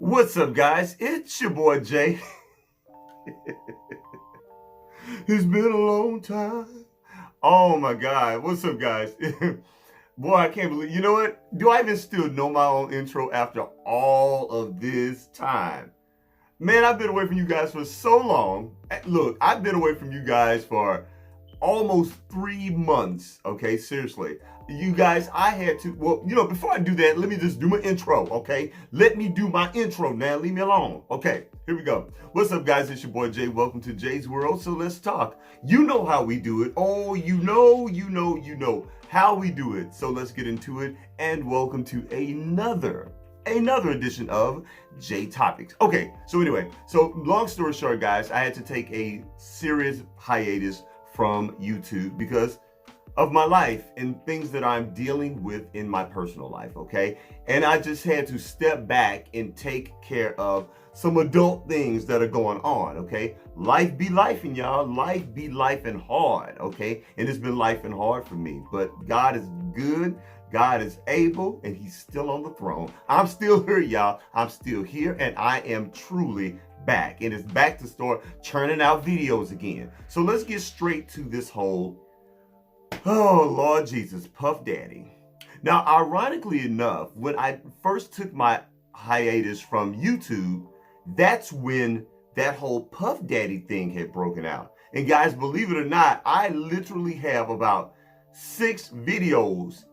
What's up, guys? It's your boy Jay. It's been a long time. Oh my God. What's up, guys? Boy, I can't believe, you know what? Do I even still know my own intro after all of this time? Man, I've been away from you guys for so long. Look, I've been away from you guys for almost 3 months. Okay, seriously. You guys, I had to, well, before I do that, let me just do my intro, okay? Let me do my intro now. Leave me alone. Okay, here we go. What's up, guys? It's your boy Jay. Welcome to Jay's World. So let's talk. You know how we do it. Oh, you know how we do it. So let's get into it. And welcome to another edition of J Topics. Okay, so anyway, long story short, guys, I had to take a serious hiatus from YouTube because of my life and things that I'm dealing with in my personal life, okay? And I just had to step back and take care of some adult things that are going on, okay? Life be lifing, y'all. Life be lifing hard, okay? And it's been lifing hard for me, but God is good. God is able, and he's still on the throne. I'm still here, y'all. I'm still here, and I am truly back. And it's back to start churning out videos again. So let's get straight to this whole, oh, Lord Jesus, Puff Daddy. Now, ironically enough, when I first took my hiatus from YouTube, that's when that whole Puff Daddy thing had broken out. And guys, believe it or not, I literally have about 6 videos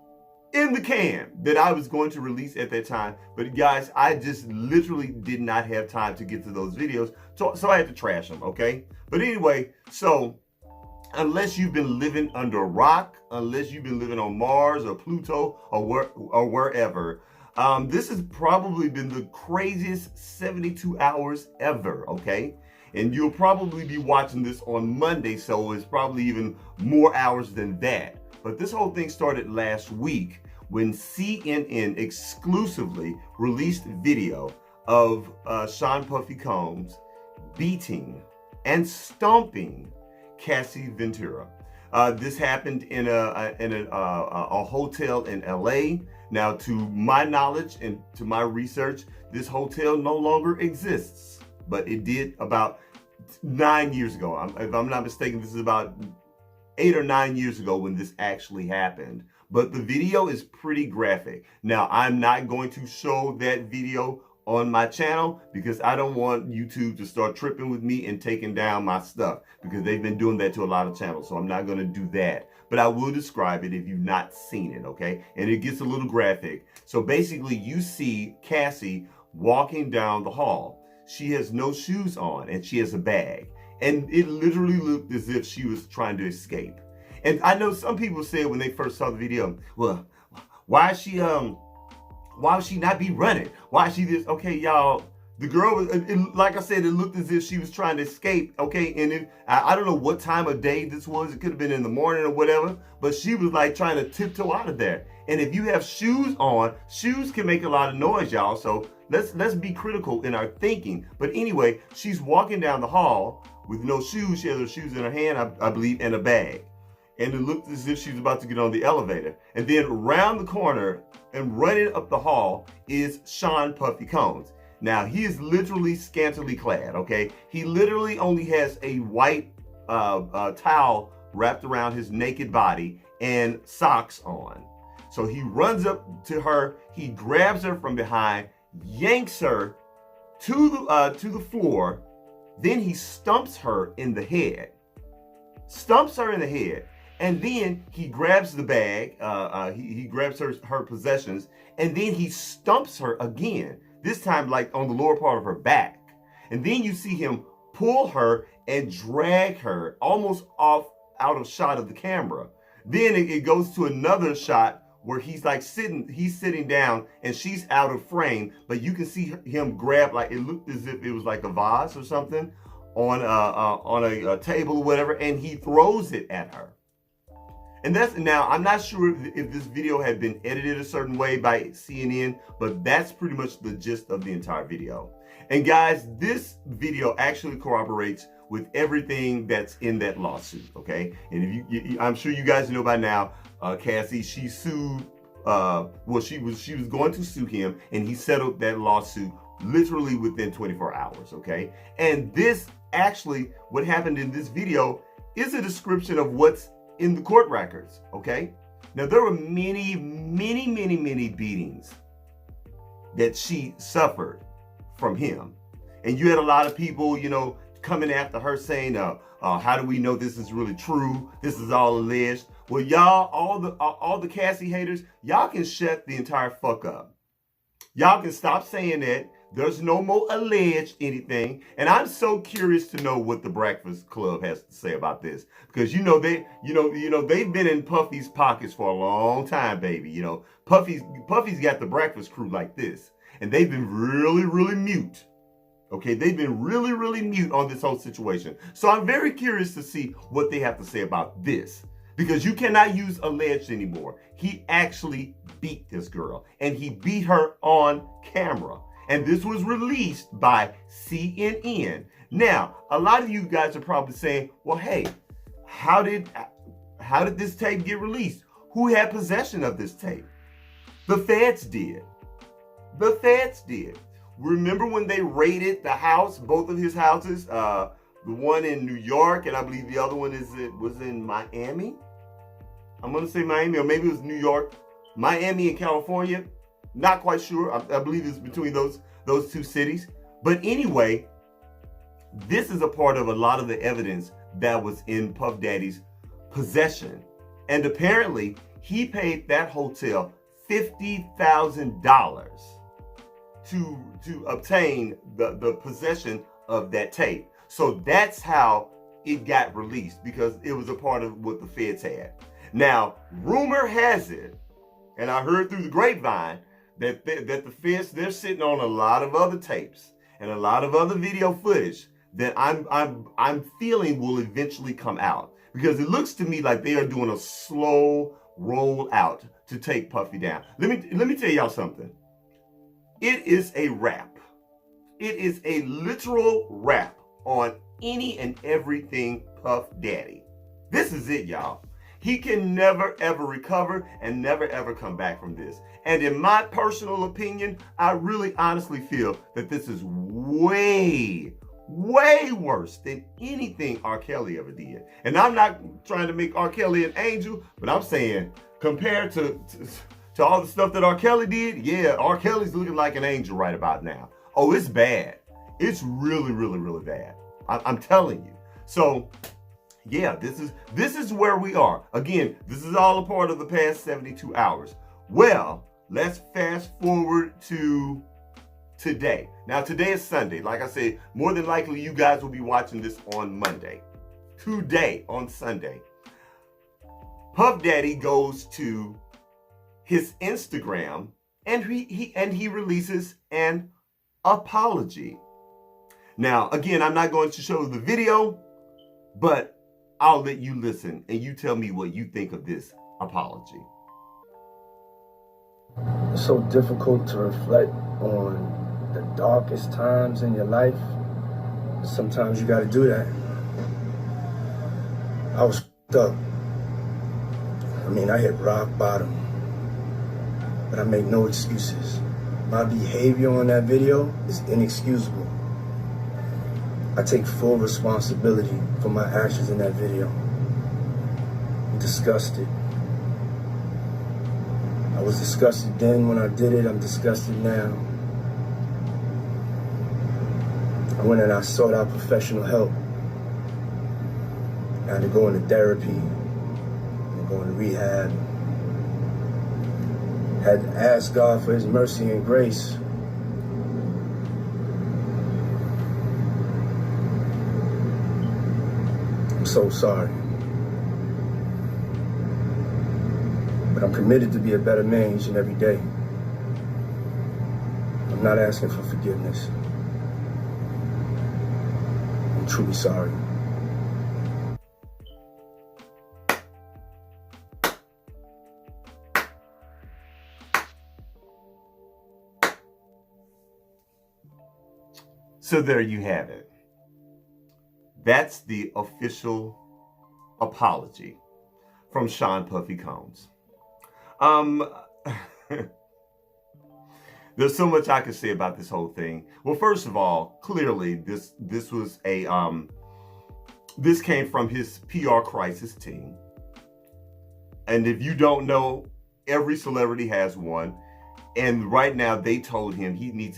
in the can that I was going to release at that time. But guys, I just literally did not have time to get to those videos. So I had to trash them, okay? But anyway, so unless you've been living under a rock, unless you've been living on Mars or Pluto or wherever, this has probably been the craziest 72 hours ever, okay? And you'll probably be watching this on Monday, so it's probably even more hours than that. But this whole thing started last week when CNN exclusively released video of Sean Puffy Combs beating and stomping Cassie Ventura. This happened in a hotel in LA. Now, to my knowledge and to my research, this hotel no longer exists, but it did about 9 years ago. If I'm not mistaken, this is about 8 or 9 years ago when this actually happened. But the video is pretty graphic. Now, I'm not going to show that video on my channel because I don't want YouTube to start tripping with me and taking down my stuff, because they've been doing that to a lot of channels. So I'm not going to do that. But I will describe it if you've not seen it, okay? And it gets a little graphic. So basically, you see Cassie walking down the hall. She has no shoes on and she has a bag. And it literally looked as if she was trying to escape. And I know some people said when they first saw the video, well, why would she not be running? Why is she this? Okay, y'all, the girl was, like I said, it looked as if she was trying to escape, okay? And I don't know what time of day this was. It could have been in the morning or whatever, but she was like trying to tiptoe out of there. And if you have shoes on, shoes can make a lot of noise, y'all. So let's be critical in our thinking. But anyway, she's walking down the hall with no shoes. She has her shoes in her hand, I believe, and a bag. And it looked as if she was about to get on the elevator. And then around the corner and running up the hall is Sean Puffy Combs. Now, he is literally scantily clad, okay? He literally only has a white towel wrapped around his naked body and socks on. So he runs up to her, he grabs her from behind, yanks her to the floor, then he stumps her in the head. And then he grabs the bag, he grabs her possessions, and then he stumps her again, this time like on the lower part of her back. And then you see him pull her and drag her almost out of shot of the camera. Then it goes to another shot where he's sitting down and she's out of frame, but you can see him grab, like it looked as if it was like a vase or something on a table or whatever, and he throws it at her. And now, I'm not sure if this video had been edited a certain way by CNN, but that's pretty much the gist of the entire video. And guys, this video actually corroborates with everything that's in that lawsuit, okay? And if I'm sure you guys know by now, Cassie, she sued, she was going to sue him, and he settled that lawsuit literally within 24 hours, okay? And this actually, what happened in this video is a description of what's in the court records, okay? Now, there were many beatings that she suffered from him. And you had a lot of people, you know, coming after her saying, how do we know this is really true? This is all alleged. Well, y'all, all the Cassie haters, y'all can shut the entire fuck up. Y'all can stop saying that. There's no more alleged anything. And I'm so curious to know what the Breakfast Club has to say about this. Because you know they've been in Puffy's pockets for a long time, baby. You know, Puffy's got the Breakfast Crew like this. And they've been really mute. Okay, they've been really mute on this whole situation. So I'm very curious to see what they have to say about this. Because you cannot use alleged anymore. He actually beat this girl. And he beat her on camera. And this was released by CNN. Now, a lot of you guys are probably saying, well, hey, how did this tape get released? Who had possession of this tape? The feds did. The feds did. Remember when they raided the house, both of his houses? The one in New York, and I believe the other one was in Miami. I'm going to say Miami, or maybe it was New York. Miami and California. Not quite sure. I believe it's between those two cities. But anyway, this is a part of a lot of the evidence that was in Puff Daddy's possession. And apparently, he paid that hotel $50,000 to obtain the possession of that tape. So that's how it got released, because it was a part of what the feds had. Now, rumor has it, and I heard through the grapevine, that the feds, they're sitting on a lot of other tapes and a lot of other video footage that I'm feeling will eventually come out, because it looks to me like they are doing a slow roll out to take Puffy down. Let me tell y'all something. It is a wrap. It is a literal wrap on any and everything Puff Daddy. This is it, y'all. He can never ever recover and never ever come back from this. And in my personal opinion, I really honestly feel that this is way worse than anything R. Kelly ever did. And I'm not trying to make R. Kelly an angel, but I'm saying compared to all the stuff that R. Kelly did, yeah, R. Kelly's looking like an angel right about now. Oh, it's bad. It's really bad. I'm telling you. So yeah, this is where we are. Again, this is all a part of the past 72 hours. Well, let's fast forward to today. Now, today is Sunday. Like I said, more than likely you guys will be watching this on Monday. Today, on Sunday, Puff Daddy goes to his Instagram and he releases an apology. Now, again, I'm not going to show the video, but I'll let you listen and you tell me what you think of this apology. It's so difficult to reflect on the darkest times in your life. Sometimes you got to do that. I was up. I mean, I hit rock bottom, but I make no excuses. My behavior on that video is inexcusable. I take full responsibility for my actions in that video. I'm disgusted. I was disgusted then when I did it. I'm disgusted now. I went and I sought out professional help. I had to go into therapy, and go into rehab. Had to ask God for his mercy and grace. I'm so sorry. But I'm committed to be a better man each and every day. I'm not asking for forgiveness. I'm truly sorry. So there you have it. That's the official apology from Sean Puffy Combs. There's so much I could say about this whole thing. Well, first of all, clearly this was a this came from his PR crisis team. And if you don't know, every celebrity has one. And right now they told him he needs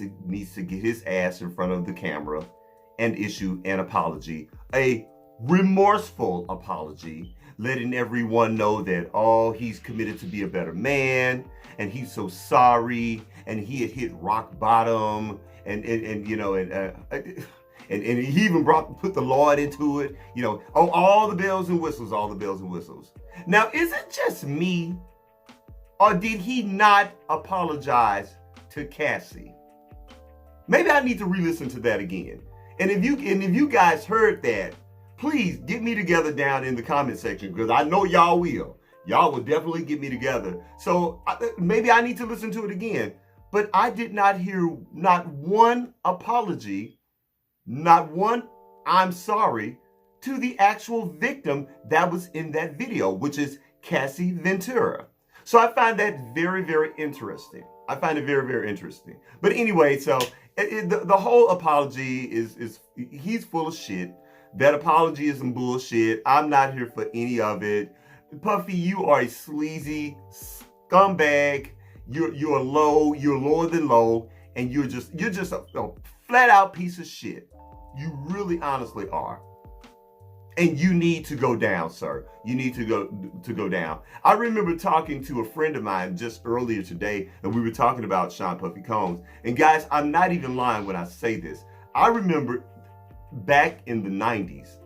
to get his ass in front of the camera and issue an apology, a remorseful apology, letting everyone know that, oh, he's committed to be a better man, and he's so sorry, and he had hit rock bottom, and you know, and he even put the Lord into it, you know, oh, all the bells and whistles, all the bells and whistles. Now, is it just me, or did he not apologize to Cassie? Maybe I need to re-listen to that again. And if you guys heard that, please get me together down in the comment section, because I know y'all will. Y'all will definitely get me together. So maybe I need to listen to it again. But I did not hear not one apology, not one I'm sorry to the actual victim that was in that video, which is Cassie Ventura. So I find that very, very interesting. I find it very, very interesting. But anyway, so the whole apology is he's full of shit. That apology is some bullshit. I'm not here for any of it. Puffy, you are a sleazy scumbag. You're low. You're lower than low, and you're just a flat out piece of shit. You really, honestly are. And you need to go down, sir. You need to go down. I remember talking to a friend of mine just earlier today, and we were talking about Sean Puffy Combs. And guys, I'm not even lying when I say this. I remember back in the 90s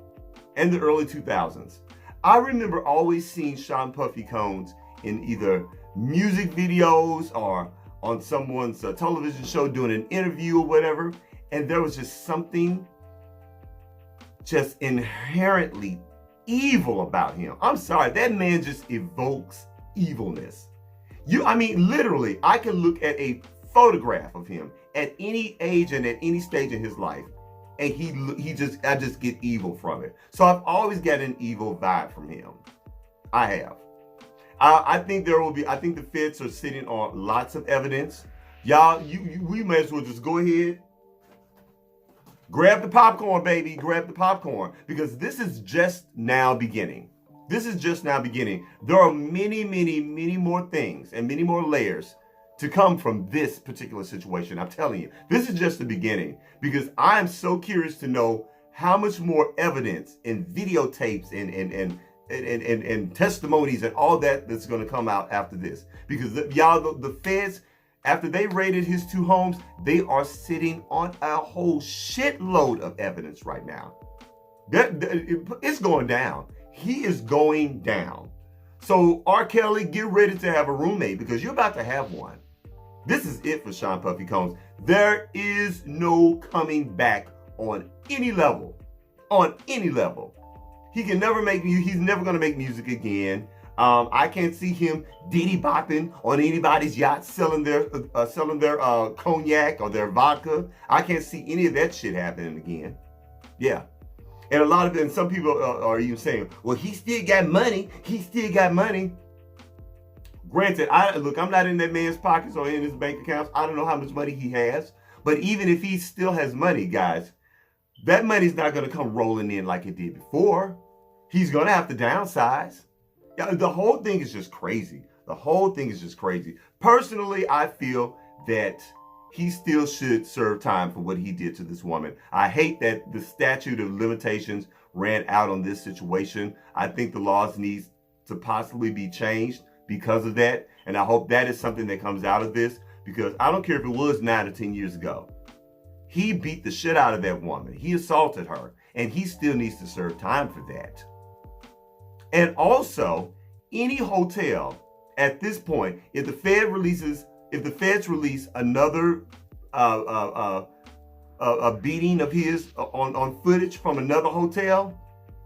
and the early 2000s, I remember always seeing Sean Puffy Combs in either music videos or on someone's television show doing an interview or whatever. And there was just something just inherently evil about him. I'm sorry, that man just evokes evilness. I mean, literally, I can look at a photograph of him at any age and at any stage in his life, and I just get evil from it. So I've always got an evil vibe from him. I have. I think the feds are sitting on lots of evidence. Y'all, we may as well just go ahead. Grab the popcorn, baby. Grab the popcorn. Because this is just now beginning. This is just now beginning. There are many, many, many more things and many more layers to come from this particular situation. I'm telling you, this is just the beginning. Because I am so curious to know how much more evidence and videotapes and testimonies and all that's going to come out after this. Because the feds, after they raided his two homes, they are sitting on a whole shitload of evidence right now. It's going down. He is going down. So R. Kelly, get ready to have a roommate, because you're about to have one. This is it for Sean Puffy Combs. There is no coming back on any level. On any level. He can never he's never going to make music again. I can't see him Diddy bopping on anybody's yacht selling their cognac or their vodka. I can't see any of that shit happening again. Yeah. And some people are even saying, well, he still got money. He still got money. Granted, I'm not in that man's pockets or in his bank accounts. I don't know how much money he has. But even if he still has money, guys, that money's not going to come rolling in like it did before. He's going to have to downsize. The whole thing is just crazy. The whole thing is just crazy. Personally, I feel that he still should serve time for what he did to this woman. I hate that the statute of limitations ran out on this situation. I think the laws need to possibly be changed because of that. And I hope that is something that comes out of this, because I don't care if it was 9 or 10 years ago. He beat the shit out of that woman. He assaulted her, and he still needs to serve time for that. And also, any hotel at this point, if the feds release another a beating of his on footage from another hotel,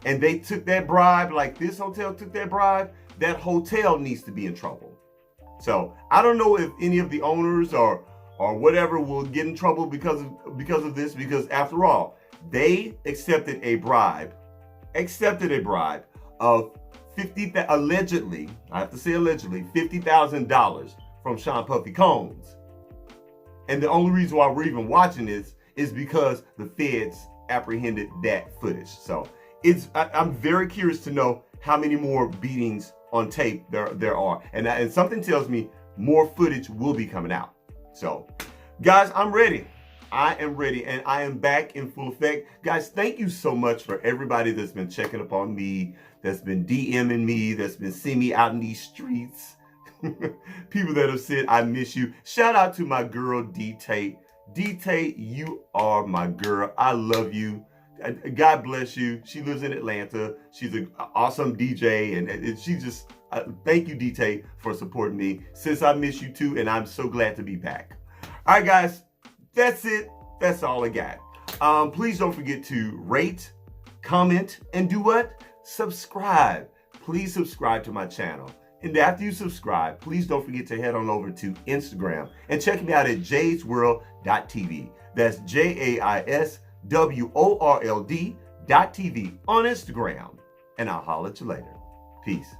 and they took that bribe like this hotel took that bribe, that hotel needs to be in trouble. So I don't know if any of the owners or whatever will get in trouble because of this, because after all, they accepted a bribe of allegedly, I have to say allegedly, $50,000 from Sean Puffy Combs. And the only reason why we're even watching this is because the feds apprehended that footage. So I'm very curious to know how many more beatings on tape there are. And something tells me more footage will be coming out. So guys, I'm ready. I am ready, and I am back in full effect. Guys, thank you so much for everybody that's been checking up on me, that's been DMing me, that's been seeing me out in these streets. People that have said, I miss you. Shout out to my girl, D-Tate. D-Tate, you are my girl. I love you. God bless you. She lives in Atlanta. She's an awesome DJ, and she just, thank you, D-Tate, for supporting me. Sis, I miss you too, and I'm so glad to be back. All right, guys. That's it. That's all I got. Please don't forget to rate, comment, and do what? Subscribe. Please subscribe to my channel. And after you subscribe, please don't forget to head on over to Instagram and check me out at JaisWorldtv. That's JaisWorld.tv on Instagram. And I'll holler at you later. Peace.